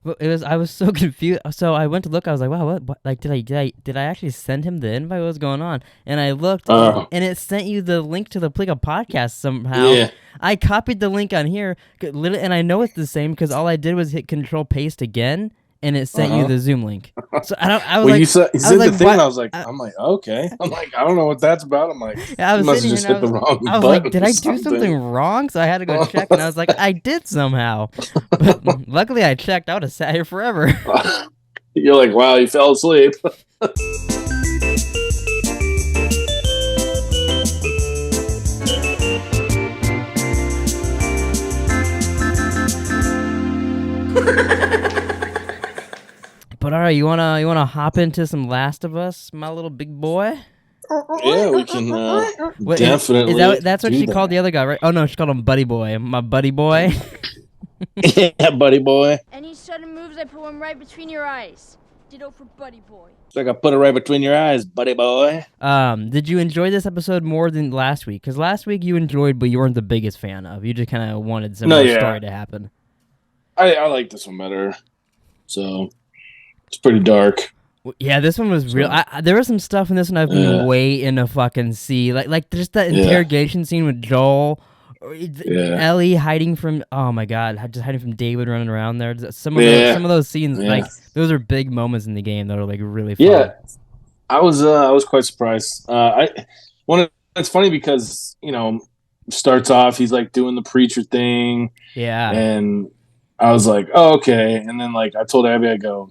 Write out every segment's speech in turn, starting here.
Well, it was. I was so confused. So I went to look. I was like, "Wow, what? Like, did I actually send him the invite? What's going on?" And I looked, and it sent you the link to the Pleeka podcast somehow. Yeah. I copied the link on here, and I know it's the same because all I did was hit Control Paste again, and it sent you the Zoom link. So I don't. I was Well, like, you said the thing, what? and I was like, okay. I'm like, I don't know what that's about. I'm like, I you was must sitting have here just and hit the wrong I was like, button did or I do something something. wrong? So I had to go check, and I was like, I did somehow. But luckily, I checked. I would have sat here forever. You're like, wow, you fell asleep. But all right, you wanna hop into some Last of Us, my little big boy? Yeah, we can What definitely that's what do she called the that. other guy, right? Oh no, she called him Buddy Boy, my buddy boy. Yeah, buddy boy. Any sudden moves, I put one right between your eyes. Ditto for Buddy Boy. It's like I put it right between your eyes, buddy boy. Did you enjoy this episode more than last week? Because last week you enjoyed, but you weren't the biggest fan of. You just kind of wanted some more story to happen. I like this one better. So it's pretty dark. Yeah, this one was real. There was some stuff in this one I've been waiting to fucking see. Like just that interrogation scene with Joel. Ellie hiding from my god, just hiding from David running around there. Some of those scenes, like those are big moments in the game that are like really fun. Yeah, I was quite surprised. It's funny because starts off he's like doing the preacher thing. Yeah, and I was like, oh, okay. And then like I told Abby, I go,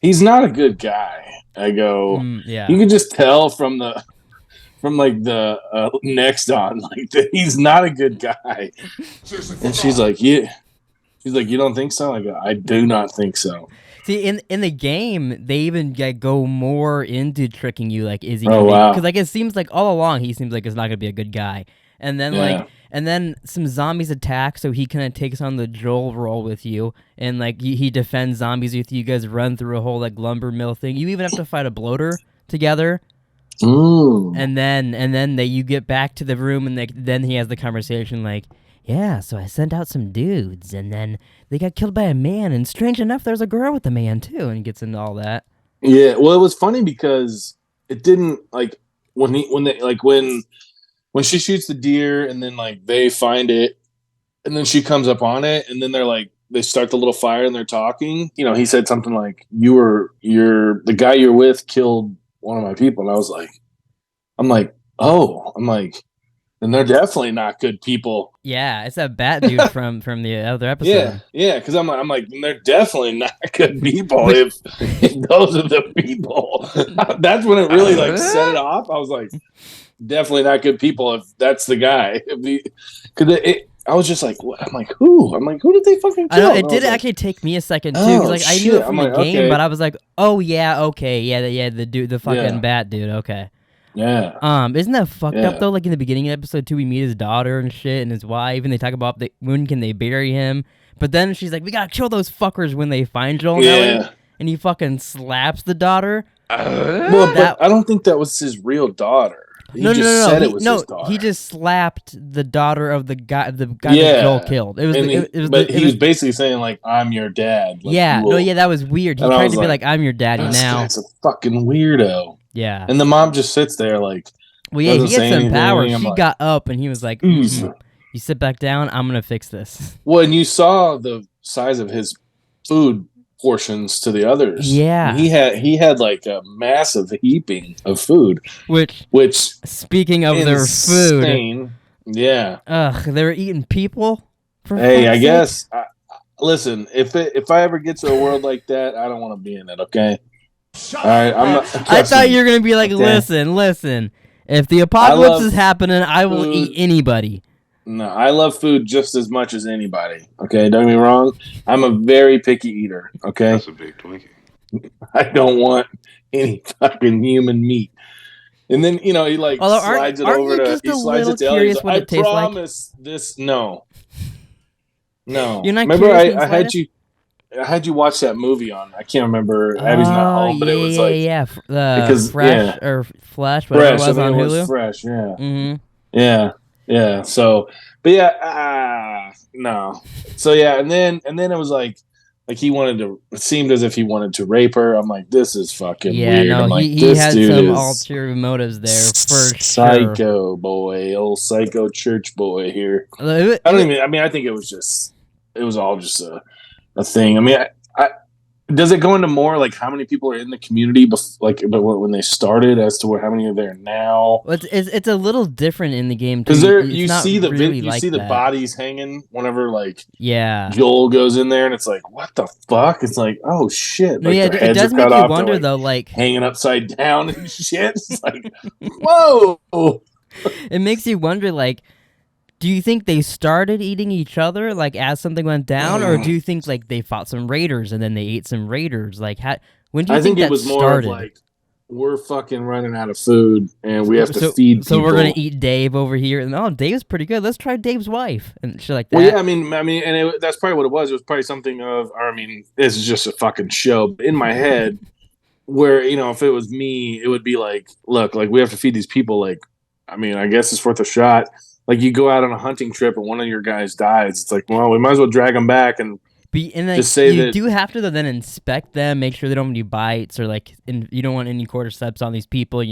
he's not a good guy. I go, you can just tell from the next on, like that he's not a good guy. And she's like, yeah. She's like, you don't think so? I go, I do not think so. See, in the game, they even go more into tricking you. Like, is he? Wow. Because like it seems like all along he seems like he's not gonna be a good guy. And then and then some zombies attack, so he kind of takes on the Joel role with you, and like he defends zombies with you. You guys run through a whole like lumber mill thing. You even have to fight a bloater together. Ooh. And then you get back to the room, and then he has the conversation like, yeah, so I sent out some dudes, and then they got killed by a man, and strange enough, there's a girl with a man too, and he gets into all that. Yeah, well, it was funny because it didn't like when she shoots the deer, and then like they find it, and then she comes up on it, and then they're like they start the little fire, and they're talking. He said something like, "You're the guy you're with killed one of my people," and I'm like, and they're definitely not good people. Yeah, it's that bat dude from the other episode. Yeah, because I'm like, they're definitely not good people if those are the people. That's when it really like set it off. I was like, definitely not good people if that's the guy. I was just like, what? I'm like, who? Who did they fucking kill? I know, it did actually take me a second too, because like I knew it from the game, but I was like, oh yeah, okay, yeah, the dude, the fucking bat dude, okay. Yeah. Isn't that fucked up though? Like in the beginning of episode 2, we meet his daughter and shit, and his wife, and they talk about when can they bury him. But then she's like, we gotta kill those fuckers when they find Joel and Ellie, and he fucking slaps the daughter. But I don't think that was his real daughter. He just said it was his daughter. He just slapped the daughter of the guy that Joel killed. He was basically saying like, "I'm your dad." Like, that was weird. He tried to be like, "I'm your daddy now." That's a fucking weirdo. Yeah. And the mom just sits there like, well, yeah, he gets some power. She got up and he was like, you sit back down. I'm gonna fix this. Well, and you saw the size of his food portions to the others. Yeah, he had like a massive heaping of food. Which speaking of their food, yeah. They were eating people. Hey, I guess. Listen, if I ever get to a world like that, I don't want to be in it. Okay. All right. I thought you were gonna be like, listen. If the apocalypse is happening, I will eat anybody. No, I love food just as much as anybody. Okay, don't get me wrong. I'm a very picky eater. Okay, that's a big Twinkie. I don't want any fucking human meat. And then he like slides it over to. He slides it to Ellie. Like, I promise this. No. You're not. Remember, I had you watch that movie on. I can't remember. Abby's not home, but it was like because Fresh or Flash, whatever it was on Hulu. Was Fresh, yeah. Mm-hmm. Yeah. So, but yeah, no. So yeah, and then it was like Like it seemed as if he wanted to rape her. I'm like, this is fucking weird. No, I'm like, he had some ulterior motives there for psycho sure. boy, old psycho church boy here. I think it was all just a thing. I mean, does it go into more like how many people are in the community, when they started, as to how many are there now? Well, it's a little different in the game because you see the bodies hanging whenever Joel goes in there, and it's like, what the fuck? It's like, oh shit! No, yeah, it does make you wonder though, like hanging upside down and shit. It's like, whoa! It makes you wonder, like, do you think they started eating each other, like, as something went down, or do you think, like, they fought some raiders and then they ate some raiders? Like, when do you think that started? I think it was more of, like, we're fucking running out of food and we have to feed people. So we're going to eat Dave over here. And, Dave's pretty good. Let's try Dave's wife and shit like that. Well, yeah, I mean, that's probably what it was. It was probably something of, this is just a fucking show. But in my head, where, if it was me, it would be like, look, like, we have to feed these people. Like, I guess it's worth a shot. Like, you go out on a hunting trip and one of your guys dies. It's like, well, we might as well drag them back and just say you do have to then inspect them, make sure they don't have any bites, or you don't want any cordyceps on these people,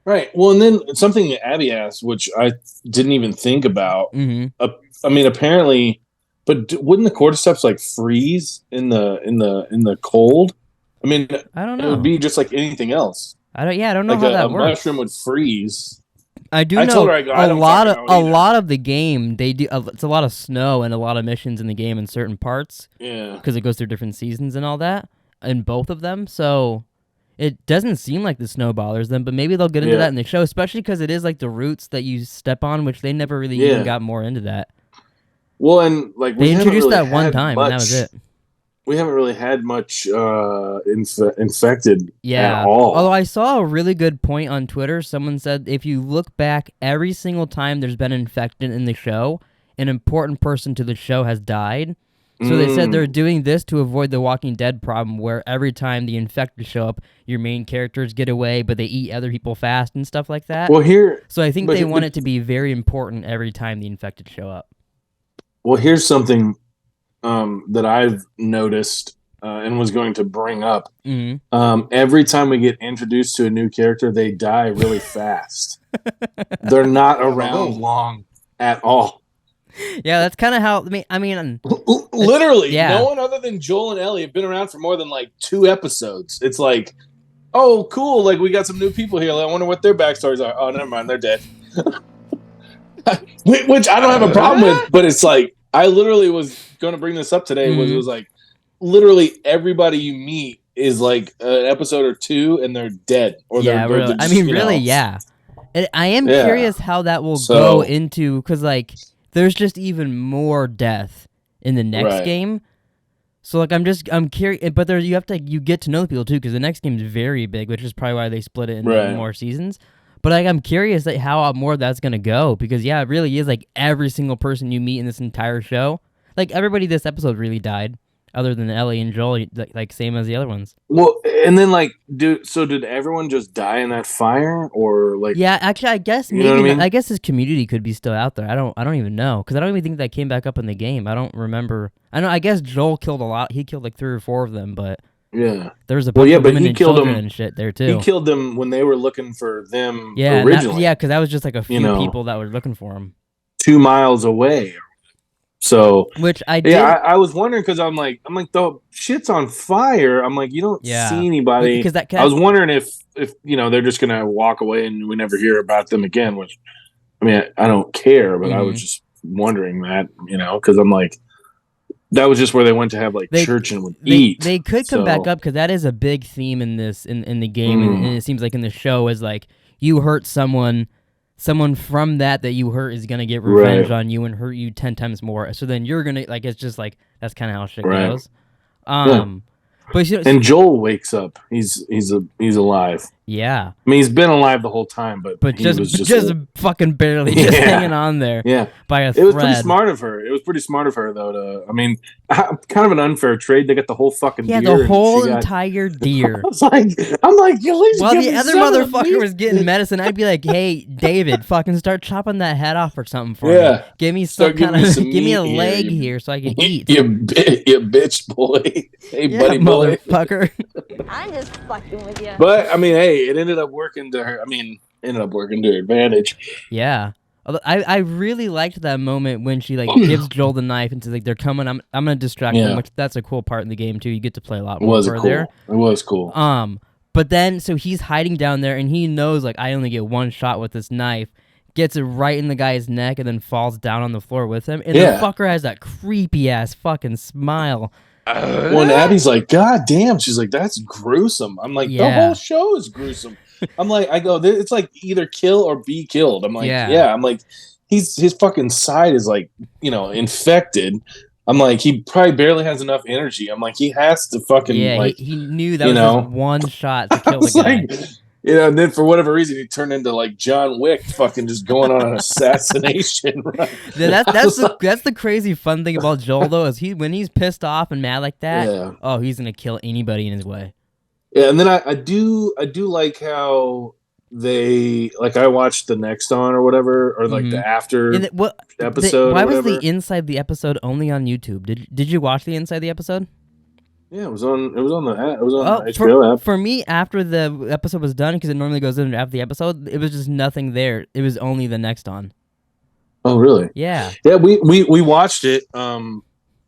Right. Well, and then something that Abby asked, which I didn't even think about. Mm-hmm. Apparently, but wouldn't the cordyceps freeze in the cold? I don't know. It would be just like anything else. I don't know how that works. A mushroom would freeze. I know told her, a lot of the game, they do. It's a lot of snow and a lot of missions in the game in certain parts. Yeah, because it goes through different seasons and all that in both of them. So it doesn't seem like the snow bothers them, but maybe they'll get into that in the show, especially because it is like the roots that you step on, which they never really even got more into that. Well, and they introduced that one time, and that was it. We haven't really had much infected at all. Although I saw a really good point on Twitter. Someone said if you look back, every single time there's been an infected in the show, an important person to the show has died. So they said they're doing this to avoid the Walking Dead problem, where every time the infected show up, your main characters get away, but they eat other people fast and stuff like that. Well, so I think they want it to be very important every time the infected show up. Well, here's something that I've noticed and was going to bring up. Mm-hmm. Every time we get introduced to a new character, they die really fast. They're not around long at all. Yeah, that's kind of how. Literally, no one other than Joel and Ellie have been around for more than 2 episodes. It's like, oh, cool! Like, we got some new people here. I wonder what their backstories are. Oh, never mind, they're dead. Which I don't have a problem with, but it's like, I literally was going to bring this up today. It was like, literally everybody you meet is like an episode or 2, and they're dead. Or they're really. Really, yeah. I am curious how that will go into, because there's just even more death in the next game. So I'm curious, but you get to know the people too, because the next game is very big, which is probably why they split it into more seasons. But I'm curious how more that's gonna go, because it really is every single person you meet in this entire show, everybody this episode really died, other than Ellie and Joel, same as the other ones. Well, and then did everyone just die in that fire, or Yeah, actually, I guess maybe. I guess his community could be still out there. I don't even know, because I don't even think that came back up in the game. I don't remember. I guess Joel killed a lot. He killed 3 or 4 of them, but there was a bunch of women and children and shit there too. He killed them when they were looking for them originally. Because that was just a few people that were looking for him 2 miles away. So, which I did. Yeah, I was wondering, because I'm like, the shit's on fire. I'm like, you don't see anybody. I was wondering if they're just gonna walk away and we never hear about them again. Which, I don't care, but I was just wondering that, because I'm like, that was just where they went to have church and would eat. They could come back up, because that is a big theme in this in the game, and it seems like in the show is you hurt someone from that you hurt is gonna get revenge on you and hurt you 10 times more. So then you're gonna it's just that's kind of how shit goes. But and Joel wakes up. He's alive. Yeah. I mean, he's been alive the whole time, but he just was just fucking barely just hanging on there. Yeah. By a It thread. was pretty smart of her. It was pretty smart of her, though. I mean, kind of an unfair trade. They got the whole fucking deer. Yeah, the whole entire deer. I'm like, at least while give the me other some of motherfucker meat. was getting medicine, I'd be like, "Hey, David, fucking start chopping that head off or something for me. Give me some kind of, give me a leg here so I can eat." You bitch boy. Hey, yeah, buddy boy. Motherfucker. I'm just fucking with you. But I mean, hey, it ended up working to her. I mean, ended up working to her advantage. Yeah. I really liked that moment when she like gives Joel the knife and says like they're coming. I'm gonna distract them, which that's a cool part in the game too. You get to play a lot more there. It was cool. But then so he's hiding down there and he knows like I only get one shot with this knife. Gets it right in the guy's neck and then falls down on the floor with him. And the fucker has that creepy ass fucking smile. When Abby's like, "God damn," she's like, "That's gruesome." I'm like, the whole show is gruesome. I'm like, it's like either kill or be killed. I'm like, I'm like, his fucking side is like, infected. I'm like, he probably barely has enough energy. I'm like, he has to fucking he knew that was his one shot to kill the guy. Like, and then for whatever reason, he turned into like John Wick, fucking just going on an assassination. Right? That's the crazy fun thing about Joel though, is when he's pissed off and mad like that, he's gonna kill anybody in his way. Yeah, and then I do like how they I watched the next on or whatever, or like the after episode. Why was the inside the episode only on YouTube? Did you watch the inside the episode? Yeah, it was on the HBO app. For me, after the episode was done, because it normally goes in after the episode, it was just nothing there. It was only the next on. Oh, really? Yeah. Yeah, we watched it. And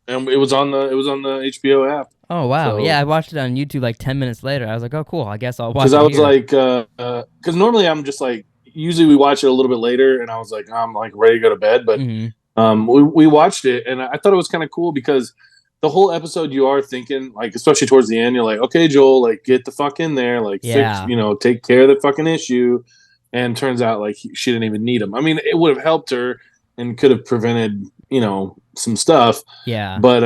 it was on the HBO app. Oh wow! So, yeah, I watched it on YouTube like 10 minutes later. I was like, oh cool, I guess I'll watch it. Because I was like, because normally I'm just like, usually we watch it a little bit later, and I was like, I'm like ready to go to bed. But we watched it, and I thought it was kind of cool because the whole episode you are thinking, like, especially towards the end, you're like, okay, Joel, like, get the fuck in there, like, fix, take care of the fucking issue. And turns out like she didn't even need him. I mean, it would have helped her and could have prevented, some stuff. Yeah. But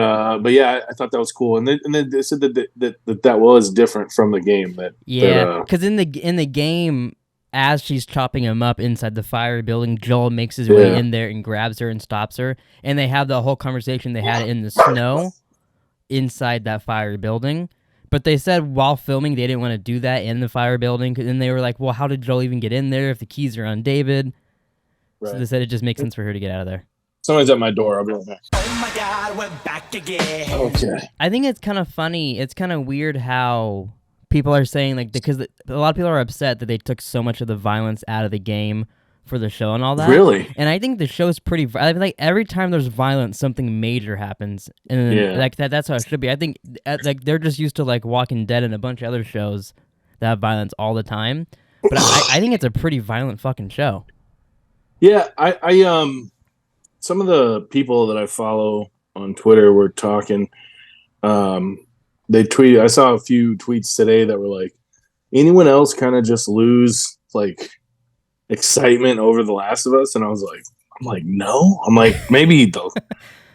yeah, I thought that was cool. And then they said that was different from the game. Because in the game, as she's chopping him up inside the fire building, Joel makes his way in there and grabs her and stops her. And they have the whole conversation they had in the snow inside that fire building. But they said while filming they didn't want to do that in the fire building. And they were like, well, how did Joel even get in there if the keys are on David? Right. So they said it just makes sense for her to get out of there. Somebody's at my door. I'll be right back. Oh my God, we're back again. Okay. I think it's kind of funny. It's kind of weird how people are saying, like, because a lot of people are upset that they took so much of the violence out of the game for the show and all that. Really? And I think the show's pretty. I feel like every time there's violence, something major happens, and like that's how it should be. I think like they're just used to like Walking Dead and a bunch of other shows that have violence all the time. But I think it's a pretty violent fucking show. Yeah, I some of the people that I follow on Twitter were talking. They tweeted. I saw a few tweets today that were like, anyone else kind of just lose like excitement over The Last of Us? And I'm like, no. I'm like, maybe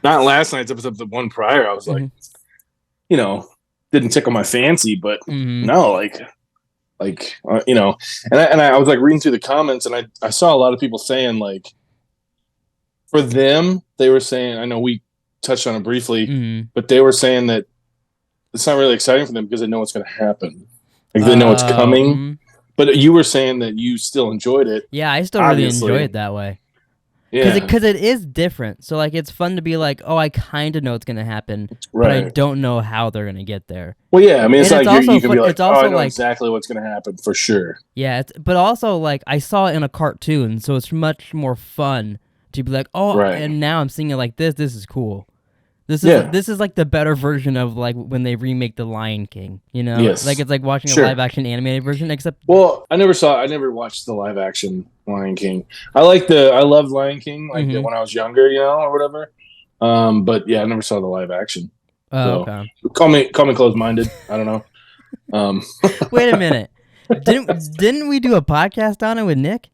not last night's episode, the one prior. I was like, didn't tickle my fancy, but no, and I was like reading through the comments, and I saw a lot of people saying like, for them, they were saying, I know we touched on it briefly, but they were saying that it's not really exciting for them because they know what's going to happen. Like they know it's coming. But you were saying that you still enjoyed it. Yeah, I still really enjoy it that way. Yeah. Because it is different. So like it's fun to be like, oh, I kind of know it's going to happen, but I don't know how they're going to get there. Well, yeah, I mean, it's like you can be like, I know like, exactly what's going to happen for sure. Yeah, but also like I saw it in a cartoon, so it's much more fun to be like, oh, and now I'm seeing it like this. This is cool. This is like the better version of like when they remake The Lion King, Yes. Like it's like watching a live action animated version, except. Well, I never watched the live action Lion King. I loved Lion King when I was younger, or whatever. But yeah, I never saw the live action. Oh, so, okay. Call me closed-minded. I don't know. Wait a minute. Didn't we do a podcast on it with Nick?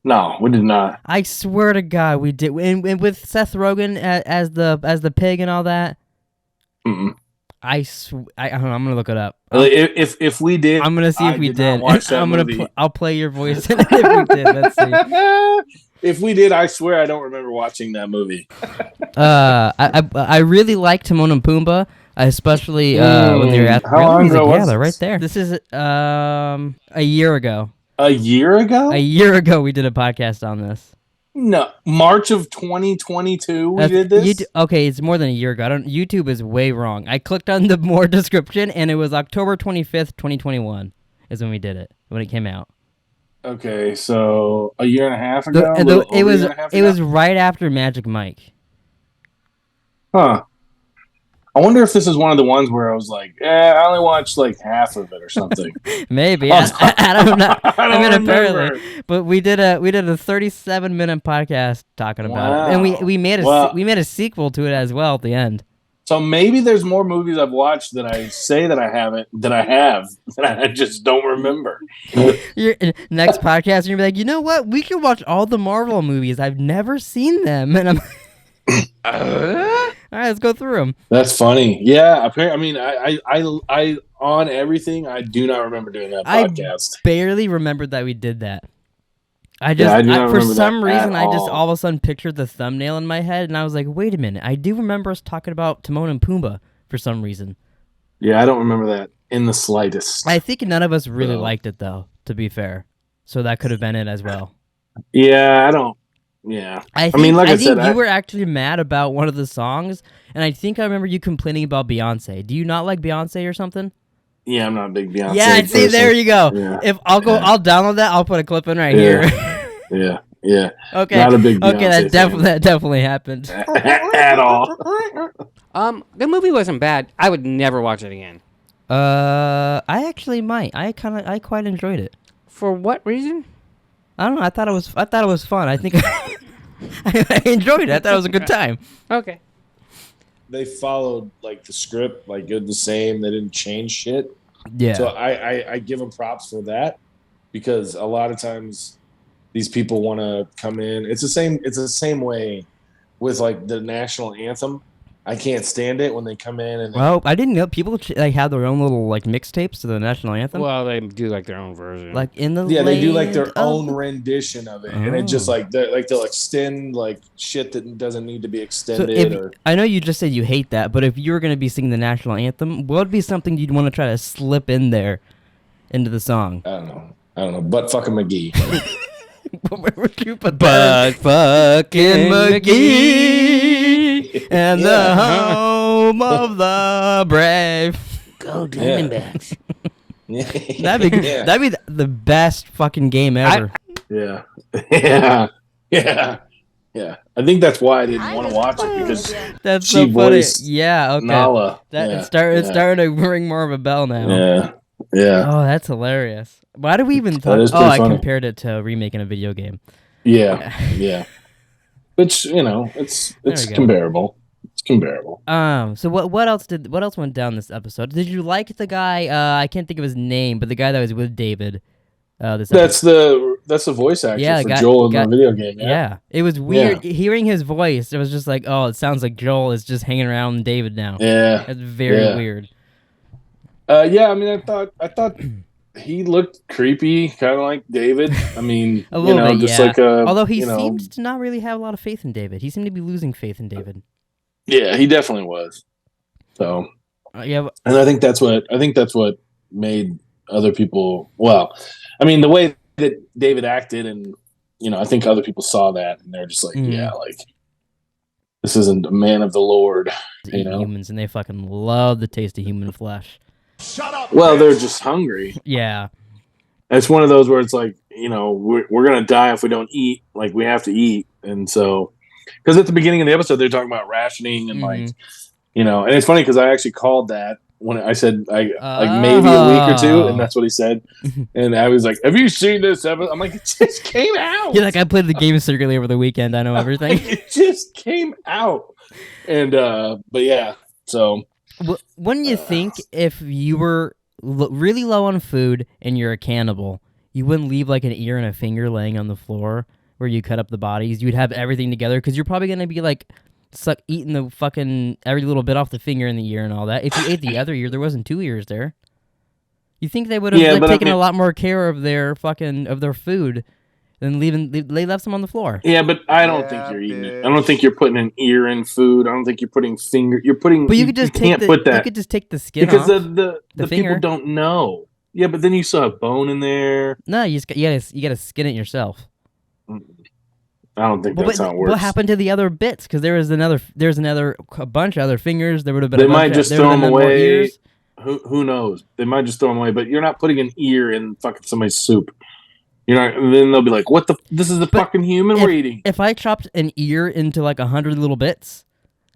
No, we did not. I swear to God, we did. And with Seth Rogen as the pig and all that. Mm-mm. I don't know, I'm gonna look it up. If we did, I'm gonna see if we did. I'm I'll play your voice if we did. Let's see. If we did, I swear I don't remember watching that movie. I really like Timon and Pumbaa, especially when they were at how long ago was right there. This is a year ago. A year ago? A year ago, we did a podcast on this. No, March of 2022 we did this? Okay, it's more than a year ago. YouTube is way wrong. I clicked on the more description, and it was October 25th, 2021 is when we did it, when it came out. Okay, so a year and a half ago? It was right after Magic Mike. Huh. I wonder if this is one of the ones where I was like, I only watched like half of it or something. Maybe. I don't know. I don't remember. Apparently. But we did a 37-minute podcast talking about it. And we made a sequel to it as well at the end. So maybe there's more movies I've watched that I say that I haven't, that I just don't remember. Your next podcast, you're gonna be like, you know what? We could watch all the Marvel movies. I've never seen them, and I'm. All right, let's go through them. That's funny. Yeah, apparently. I mean, I on everything. I do not remember doing that podcast. I barely remembered that we did that. For some reason, I just all of a sudden pictured the thumbnail in my head, and I was like, wait a minute. I do remember us talking about Timon and Pumbaa for some reason. Yeah, I don't remember that in the slightest. I think none of us really liked it, though, to be fair. So that could have been it as well. Yeah, I don't. Yeah. I think you were actually mad about one of the songs, and I think I remember you complaining about Beyonce. Do you not like Beyonce or something? Yeah, I'm not a big Beyonce. Yeah, see, person. there you go. Yeah. If I'll download that. I'll put a clip in here. Yeah. Okay. Not a big Beyonce Okay, that definitely happened. At all. The movie wasn't bad. I would never watch it again. I actually might. I quite enjoyed it. For what reason? I don't know. I thought it was fun. I think I enjoyed it. I thought it was a good time. Okay. They followed like the script, like good the same. They didn't change shit. Yeah. So I give them props for that, because a lot of times these people want to come in. It's the same way with like the national anthem. I can't stand it when they come in and. Well, I didn't know people have their own little like mixtapes to the national anthem. Well, they do like their own version. Like in the they do like their own rendition of it, and it just like they'll extend like shit that doesn't need to be extended. So I know you just said you hate that, but if you were going to be singing the national anthem, what would be something you'd want to try to slip in there into the song? I don't know. Butt fucking McGee. Where would you put Butt fucking McGee and the home of the brave? Go Diamondbacks. That'd be the best fucking game ever. Yeah. I think that's why I didn't want to watch it, because that's so funny. Yeah, okay. Nala. It's starting to ring more of a bell now. Yeah. Oh, that's hilarious. Why do we even talk? I compared it to remaking a video game. Yeah. Which, it's comparable. It's comparable. So what else went down this episode? Did you like the guy? I can't think of his name, but the guy that was with David. That's the voice actor for Joel in the video game. Yeah, it was weird hearing his voice. It was just like, oh, it sounds like Joel is just hanging around David now. Yeah, it's very weird. I mean, I thought he looked creepy, kind of like David. I mean, a little bit, just like a. Although he seems to not really have a lot of faith in David. He seemed to be losing faith in David. Yeah, he definitely was. So. And I think that's what made other people. Well, I mean, the way that David acted, and I think other people saw that, and they're just like, like this isn't a man of the Lord. Humans, and they fucking love the taste of human flesh. Shut up. Well, they're just hungry. Yeah. It's one of those where it's like, we're gonna die if we don't eat. Like, we have to eat, and so because at the beginning of the episode they're talking about rationing and and it's funny because I actually called that when I said like maybe a week or two, and that's what he said, and I was like, "Have you seen this episode?" I'm like, "It just came out." Yeah, like I played the game secretly over the weekend. I know everything. It just came out, and but yeah, so. Wouldn't you think if you were really low on food and you're a cannibal, you wouldn't leave like an ear and a finger laying on the floor where you cut up the bodies? You'd have everything together because you're probably going to be like eating the fucking every little bit off the finger in the ear and all that. If you ate the other ear, there wasn't 2 ears there. You think they would have taken a lot more care of their food than they left some on the floor. Yeah, but I don't think you're eating it. I don't think you're putting an ear in food. I don't think you're putting finger. You're putting. But you could just can't put that. You could just take the skin because off. the people don't know. Yeah, but then you saw a bone in there. No, you gotta skin it yourself. I don't think that's how it works. What happened to the other bits? Because there's a bunch of other fingers. There would have been. They might just throw them away. Who knows? They might just throw them away. But you're not putting an ear in fucking somebody's soup. You're not. And then they'll be like, "What the? This is the fucking human we're eating." If I chopped an ear into like 100 little bits,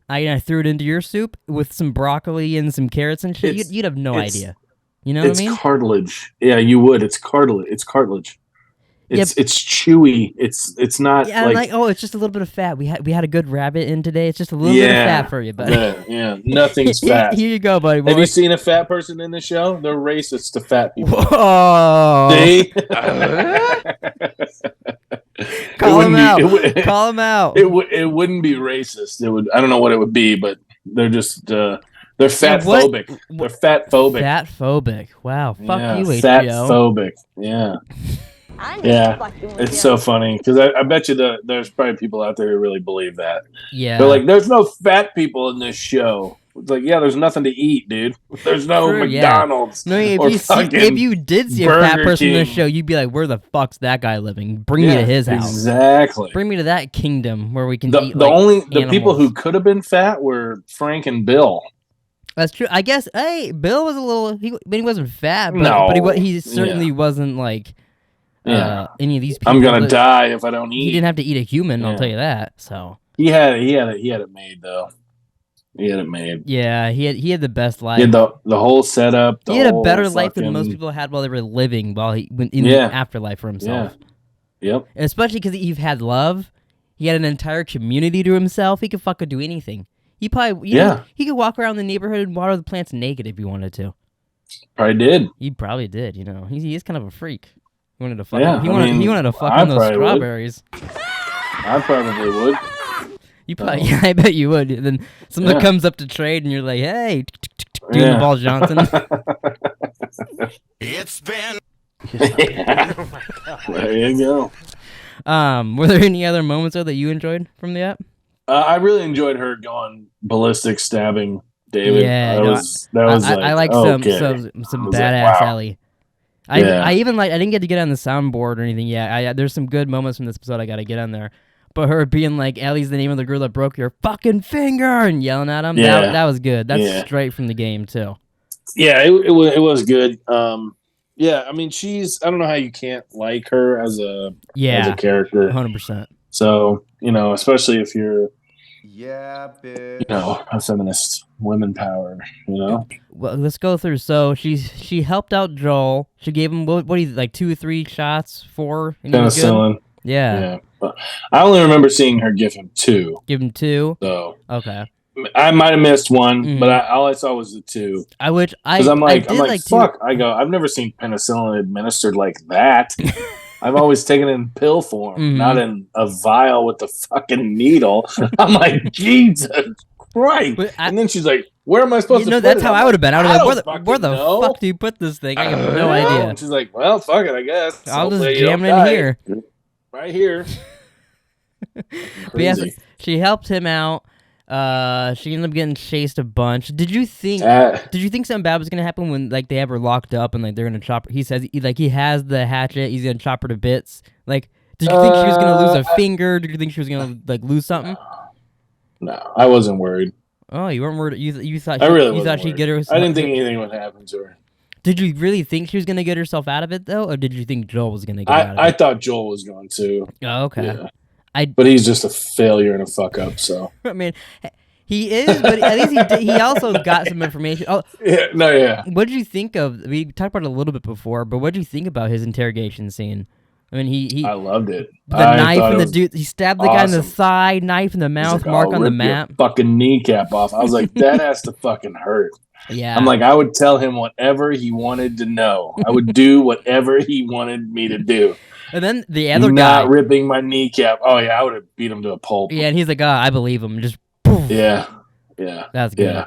I threw it into your soup with some broccoli and some carrots and shit, you'd have no idea. You know what I mean? It's cartilage. Yeah, you would. It's cartilage. It's cartilage. It's chewy. It's not. Yeah, like it's just a little bit of fat. We had a good rabbit in today. It's just a little bit of fat for you, buddy. Yeah. Nothing's fat. Here you go, buddy. Have you seen a fat person in the show? They're racist to fat people. Whoa. See? Call him out. It wouldn't be racist. It would. I don't know what it would be, but they're just. They're fat phobic. They're fat phobic. Fat phobic. Wow. Fuck you, HBO. Fat phobic. Yeah. It's so funny because I bet you there's probably people out there who really believe that. Yeah. They're like, there's no fat people in this show. It's like, yeah, there's nothing to eat, dude. There's no McDonald's. No, if you did see a fat person in this show, you'd be like, where the fuck's that guy living? Bring me to his house. Exactly. Bring me to that kingdom where we can eat the people who could have been fat were Frank and Bill. That's true. I guess. Hey, Bill was a little. He wasn't fat, but he certainly wasn't like. Any of these people. I'm gonna die if I don't eat. He didn't have to eat a human. I'll tell you that. So he had it made though. He had it made. Yeah, he had the best life. He had the whole setup. He had a better life than most people had while they were living, in the afterlife for himself. Yeah. Yep. And especially because he had love. He had an entire community to himself. He could fucking do anything. He probably he could walk around the neighborhood and water the plants naked if he wanted to. Probably did. He probably did. You know, he is kind of a freak. He wanted to fuck. He wanted to fuck on those strawberries. I probably would. You probably, I bet you would. And then someone comes up to trade, and you're like, "Hey, doing the Ball Johnson." It's been. Oh my God. There you go. Were there any other moments though that you enjoyed from the app? I really enjoyed her going ballistic, stabbing David. Yeah, I like some badass Ellie. I didn't get to get on the soundboard or anything yet. There's some good moments from this episode I got to get on there. But her being like, Ellie's the name of the girl that broke your fucking finger and yelling at him, that was good. That's straight from the game, too. Yeah, it was good. Yeah, I mean, I don't know how you can't like her as a character. 100%. So, especially if you're, a feminist, women power, Well, let's go through. So she helped out Joel. She gave him, what do you, like 2 or 3 shots, 4? Penicillin. Yeah. But I only remember seeing her give him 2. Give him 2? So. Okay. I might have missed one, but all I saw was the 2. Because I'm like, fuck. I've never seen penicillin administered like that. I've always taken it in pill form, not in a vial with the fucking needle. I'm like, Jesus Christ. And then she's like, where am I supposed to put it? That's how I would have been. I would have like, where the fuck do you put this thing? I have no idea. And she's like, well, fuck it, I guess. I'll just jam it in here. Right here. But she helped him out. She ended up getting chased a bunch. Did you think something bad was gonna happen when they have her locked up and they're gonna chop her? He says he has the hatchet. He's gonna chop her to bits. Did you think she was gonna lose a finger? Did you think she was gonna lose something? No, I wasn't worried. Oh, you weren't worried. You thought she'd get her. I didn't think anything would happen to her. Did you really think she was gonna get herself out of it though, or did you think Joel was gonna get out of it? I thought Joel was going to. Oh, okay. Yeah. But he's just a failure and a fuck up. So I mean, he is, but at least he also got some information. Oh, yeah. What did you think of? We talked about it a little bit before, but what did you think about his interrogation scene? I mean, I loved it. The knife and the dude. He stabbed the guy in the thigh, knife in the mouth, mark on the map. Your fucking kneecap off. I was like, that has to fucking hurt. Yeah. I'm like, I would tell him whatever he wanted to know. I would do whatever he wanted me to do. And then the other guy not ripping my kneecap. Oh yeah, I would have beat him to a pulp. Yeah, and he's like, I believe him. Just Yeah. Yeah. That's good.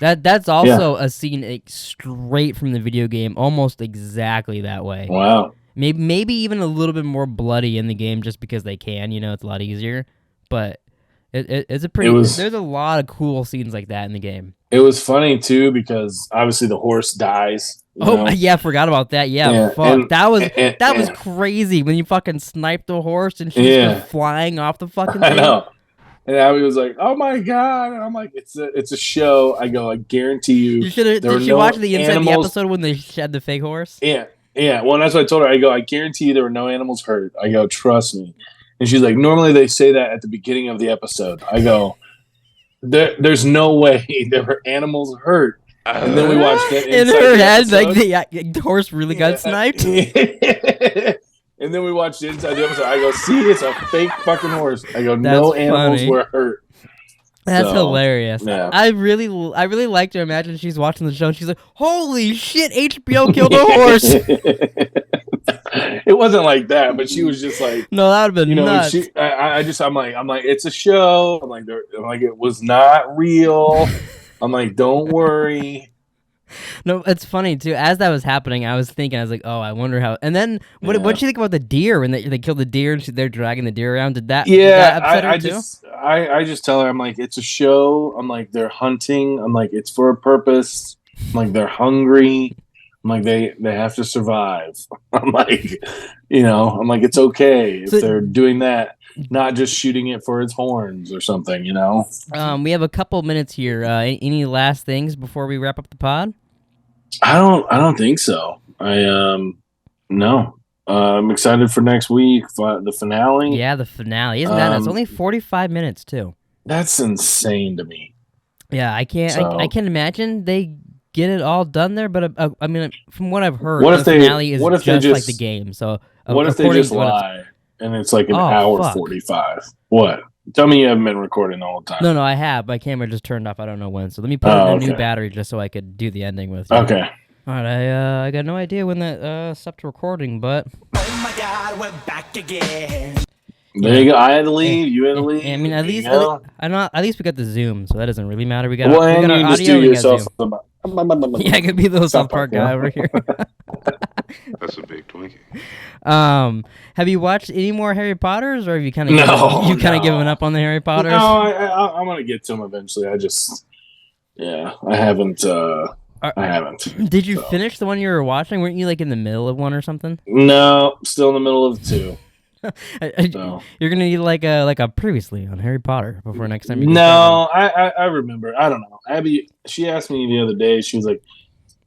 Yeah. That's also a scene straight from the video game, almost exactly that way. Wow. Maybe even a little bit more bloody in the game, just because they can. It's a lot easier. But it's a pretty. There's a lot of cool scenes like that in the game. It was funny too because obviously the horse dies. Yeah, I forgot about that. Yeah, fuck. That was crazy when you fucking sniped the horse and she's just flying off the fucking thing. I know. And Abby was like, "Oh my god!" And I'm like, "It's a show." I go, "I guarantee you." Did she watch the inside of the episode when they shed the fake horse? Yeah. Well, that's what I told her. I go, "I guarantee you there were no animals hurt." I go, "Trust me." And she's like, "Normally they say that at the beginning of the episode." I go, "There's no way there were animals hurt." And then we watched it in her head, like the horse really got sniped. And then we watched the inside the episode. I go, "See, it's a fake fucking horse." I go, "No animals were hurt." That's hilarious. Yeah. I really like to imagine she's watching the show and she's like, "Holy shit, HBO killed a horse." It wasn't like that, but she was just like, "No, that would have been nuts." I'm like, it's a show. I'm like, it was not real. I'm like, don't worry. No, it's funny too. As that was happening, I was like, oh, I wonder how. And then, what did you think about the deer when they killed the deer and they're dragging the deer around? Did that upset her too? I just tell her, I'm like, it's a show. I'm like, they're hunting. I'm like, it's for a purpose. I'm like, they're hungry. I'm like, they have to survive. I'm like, I'm like, it's okay if they're doing that, not just shooting it for its horns or something, We have a couple minutes here. Any last things before we wrap up the pod? I don't think so. No. I'm excited for next week, the finale. Yeah, the finale. Isn't that? It's only 45 minutes too. That's insane to me. Yeah, I can't. I can't imagine they get it all done there. But I mean, from what I've heard, the finale is just like the game. So what if they just lie and it's like an hour 45? What? Tell me you haven't been recording all the time. No, I have. My camera just turned off. I don't know when. So let me put in a new battery just so I could do the ending with you. Okay. All right. I got no idea when that stopped recording, but. Oh my God, we're back again. There you go. I had to leave. You had to leave. I mean, at least we got the Zoom, so that doesn't really matter. We got our audio. We got Zoom. Yeah, I could be the South Park guy over here. That's a big Twinkie. Have you watched any more Harry Potters, or have you kind of given up on the Harry Potters? No, I'm gonna get to them eventually. I haven't. I haven't. Did you finish the one you were watching? Weren't you like in the middle of one or something? No, still in the middle of two. So. You're gonna need like a previously on Harry Potter before next time. I remember. I don't know. Abby, she asked me the other day. She was like,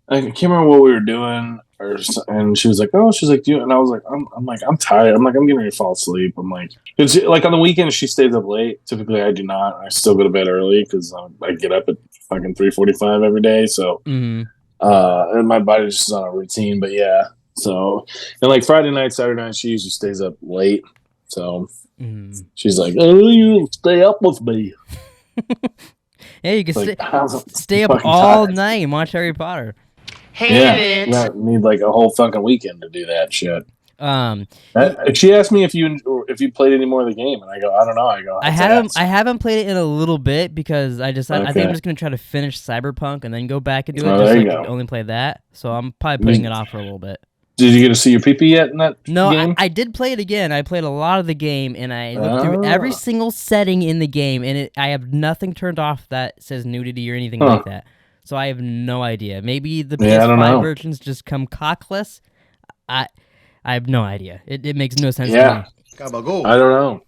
I can't remember what we were doing, and she was like, "Oh, she's like, do you?" And I was like, I'm tired. I'm getting ready to fall asleep. I'm like, because like on the weekends she stays up late. Typically, I do not. I still go to bed early because I get up at fucking 3:45 every day. So, and my body just is on a routine. But yeah. So, and like Friday night, Saturday night, she usually stays up late. So she's like, "Oh, you stay up with me." Yeah, you can stay up all night and watch Harry Potter. Yeah, need like a whole fucking weekend to do that shit. She asked me if you played any more of the game, and I go, I don't know. I haven't played it in a little bit because I think I'm just gonna try to finish Cyberpunk and then go back and do it. Only play that, so I'm probably putting it off for a little bit. Did you get to see your pee-pee yet in that game? No, I did play it again. I played a lot of the game, and I looked through every single setting in the game, and I have nothing turned off that says nudity or anything like that. So I have no idea. Maybe the PS5 versions just come cockless. I have no idea. It makes no sense to me. I don't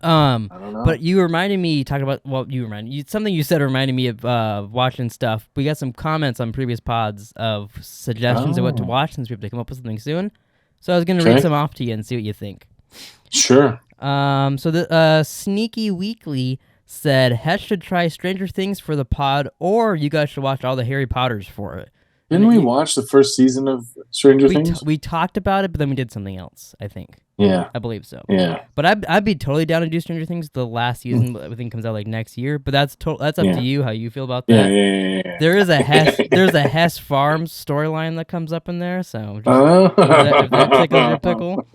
know. But you reminded me something you said reminded me of watching stuff. We got some comments on previous pods of suggestions of what to watch since we have to come up with something soon. So I was gonna read some off to you and see what you think. Sure. So the Sneaky Weekly said Hess should try Stranger Things for the pod, or you guys should watch all the Harry Potters for it. Didn't we watch the first season of Stranger Things? We talked about it, but then we did something else, I think. Yeah. I believe so. Yeah. But I'd be totally down to do Stranger Things. The last season, I think, comes out like next year. But that's up to you how you feel about that. Yeah. There is a Hess Farms storyline that comes up in there, so if that tickles your pickle.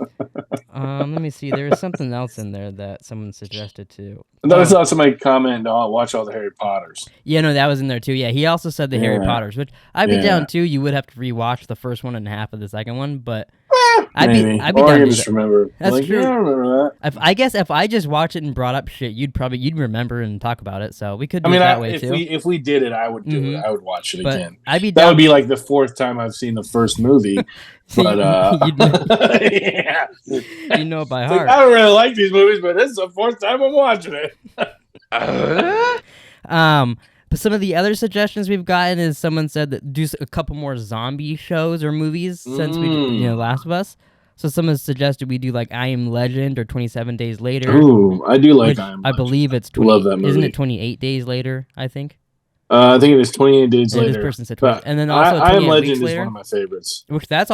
Let me see. There was something else in there that someone suggested too. I saw somebody comment, "Oh, watch all the Harry Potters." Yeah, no, that was in there too. Yeah, he also said the Harry Potters, which I'd be down too. You would have to rewatch the first one and half of the second one, but I'd be or down I to just remember. That's like, true. Yeah, I remember that. I guess if I just watch it and brought up shit, you'd remember and talk about it. So we could do it that way too. If we did it, I would do it. I would watch it again. I'd be that would be like the fourth time I've seen the first movie. But yeah, you know it by heart. Like, I don't really like these movies, but this is the fourth time I'm watching it. But some of the other suggestions we've gotten is someone said that do a couple more zombie shows or movies since we Last of Us. So someone suggested we do like I Am Legend or 27 Days Later. Ooh, I do like I Am Legend. I believe it's 20, love that movie. Isn't it 28 Days Later, I think? I think it is 28 Days Later. This person said 20. And then also I Am Legend later, is one of my favorites. Which that's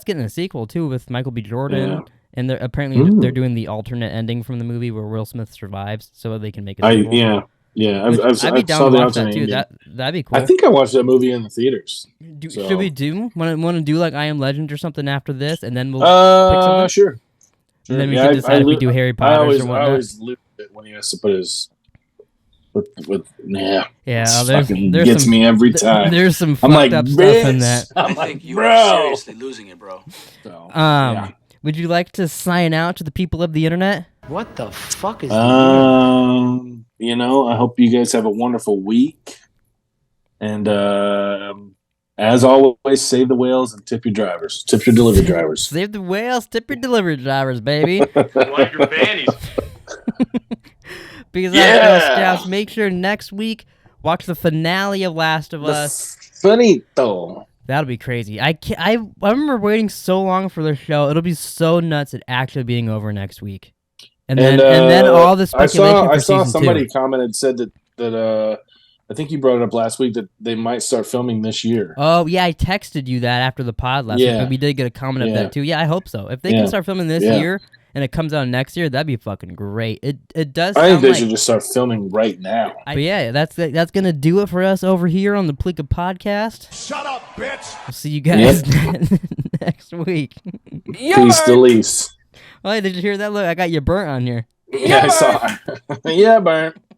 getting a sequel too with Michael B. Jordan. Yeah. And apparently they're doing the alternate ending from the movie where Will Smith survives so they can make a sequel. I'd be down to watch that too. That'd be cool. I think I watched that movie in the theaters. Should we want to do like I Am Legend or something after this, and then we'll pick something? Sure. And then we can decide if we do Harry Potter or whatnot. I always lose it when he has to put his fucking gets me every time. There's some fucked up stuff in that. I think you are seriously losing it, bro. So, would you like to sign out to the people of the internet? What the fuck is I hope you guys have a wonderful week. And as always, save the whales and tip your drivers. Tip your delivery drivers. Save the whales, tip your delivery drivers, baby. Wipe your panties. Because Scouts, make sure next week watch the finale of Last of Us. Finito. That'll be crazy. I remember waiting so long for the show. It'll be so nuts it actually being over next week. And then all the speculation I saw somebody 2. commented said that I think you brought it up last week that they might start filming this year. Oh yeah, I texted you that after the pod last week, but we did get a comment of that too. Yeah, I hope so. If they can start filming this year and it comes out next year, that'd be fucking great. It does. I think they should just start filming right now. But yeah, that's gonna do it for us over here on the Pleeka podcast. Shut up, bitch. We'll see you guys next week. Peace, Delise. Oh, did you hear that? Look, I got you burnt on here. Yeah, I saw it. Yeah, burnt.